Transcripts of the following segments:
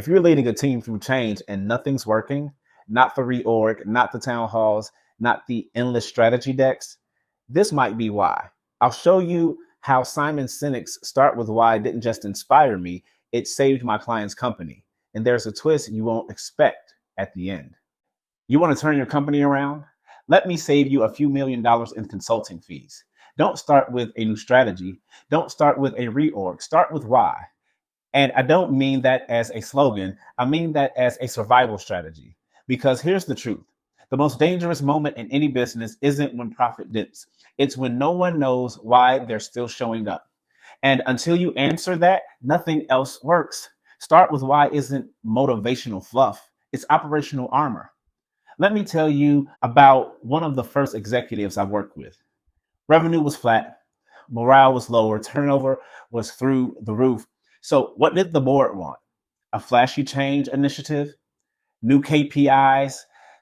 If you're leading a team through change and nothing's working, not the reorg, not the town halls, not the endless strategy decks, this might be why. I'll show you how Simon Sinek's Start With Why didn't just inspire me, it saved my client's company. And there's a twist you won't expect at the end. You want to turn your company around? Let me save you a few $1,000,000 in consulting fees. Don't start with a new strategy. Don't start with a reorg. Start with why. And I don't mean that as a slogan. I mean that as a survival strategy. Because here's the truth. The most dangerous moment in any business isn't when profit dips. It's when no one knows why they're still showing up. And until you answer that, nothing else works. Start with why isn't motivational fluff. It's operational armor. Let me tell you about one of the first executives I worked with. Revenue was flat, morale was lower, turnover was through the roof. So what did the board want? A flashy change initiative, new KPIs,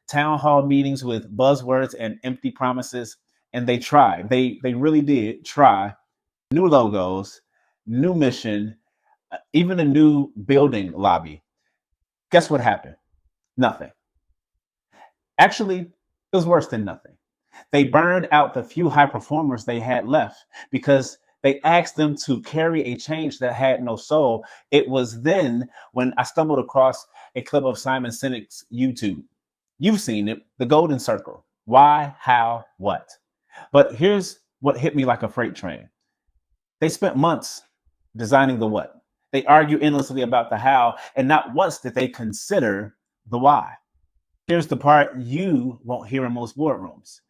town hall meetings with buzzwords and empty promises. And they tried. They really did try. New logos, new mission, even a new building lobby. Guess what happened? Nothing. Actually, it was worse than nothing. They burned out the few high performers they had left because they asked them to carry a change that had no soul. It was then when I stumbled across a clip of Simon Sinek's YouTube. You've seen it, the golden circle. Why, how, what? But here's what hit me like a freight train. They spent months designing the what. They argue endlessly about the how, and not once did they consider the why. Here's the part you won't hear in most boardrooms.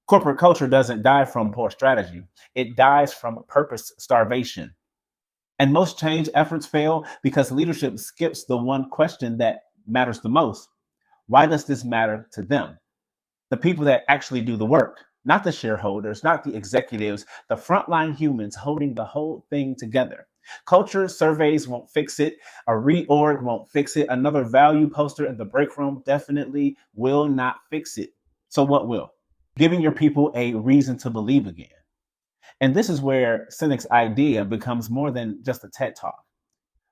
Corporate culture doesn't die from poor strategy. It dies from purpose starvation. And most change efforts fail because leadership skips the one question that matters the most. Why does this matter to them? The people that actually do the work, not the shareholders, not the executives, the frontline humans holding the whole thing together. Culture surveys won't fix it. A reorg won't fix it. Another value poster in the break room definitely will not fix it. So what will? Giving your people a reason to believe again. And this is where Sinek's idea becomes more than just a TED talk.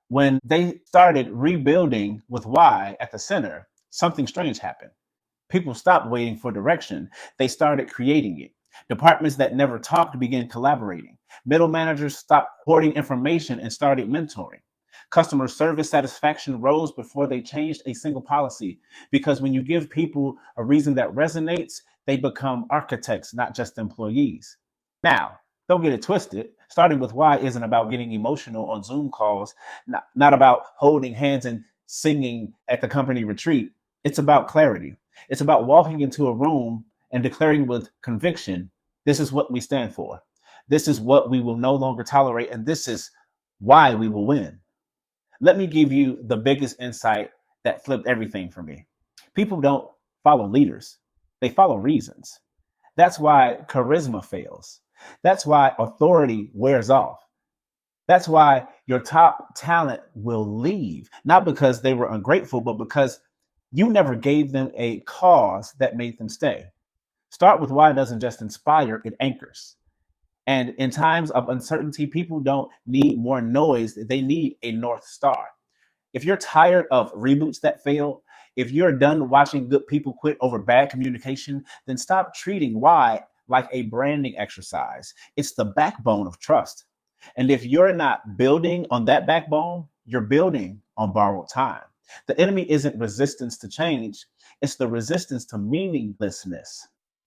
When they started rebuilding with why at the center, something strange happened. People stopped waiting for direction. They started creating it. Departments that never talked began collaborating. Middle managers stopped hoarding information and started mentoring. Customer service satisfaction rose before they changed a single policy. Because when you give people a reason that resonates, they become architects, not just employees. Now, don't get it twisted. Starting with why isn't about getting emotional on Zoom calls, not about holding hands and singing at the company retreat. It's about clarity. It's about walking into a room and declaring with conviction, this is what we stand for. This is what we will no longer tolerate, and this is why we will win. Let me give you the biggest insight that flipped everything for me. People don't follow leaders. They follow reasons. That's why charisma fails. That's why authority wears off. That's why your top talent will leave, not because they were ungrateful, but because you never gave them a cause that made them stay. Start with why doesn't just inspire, it anchors. And in times of uncertainty, people don't need more noise. They need a North Star. If you're tired of reboots that fail, if you're done watching good people quit over bad communication, then stop treating why like a branding exercise. It's the backbone of trust. And if you're not building on that backbone, you're building on borrowed time. The enemy isn't resistance to change, it's the resistance to meaninglessness.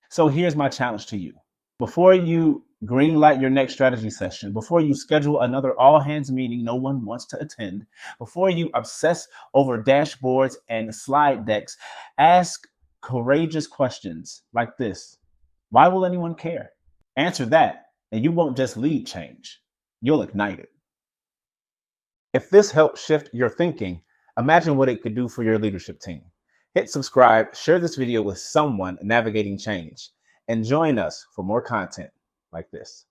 So here's my challenge to you. Before you greenlight your next strategy session, before you schedule another all hands meeting no one wants to attend, before you obsess over dashboards and slide decks, ask courageous questions like this. Why will anyone care? Answer that, and you won't just lead change, you'll ignite it. If this helped shift your thinking, imagine what it could do for your leadership team. Hit subscribe, share this video with someone navigating change, and join us for more content like this.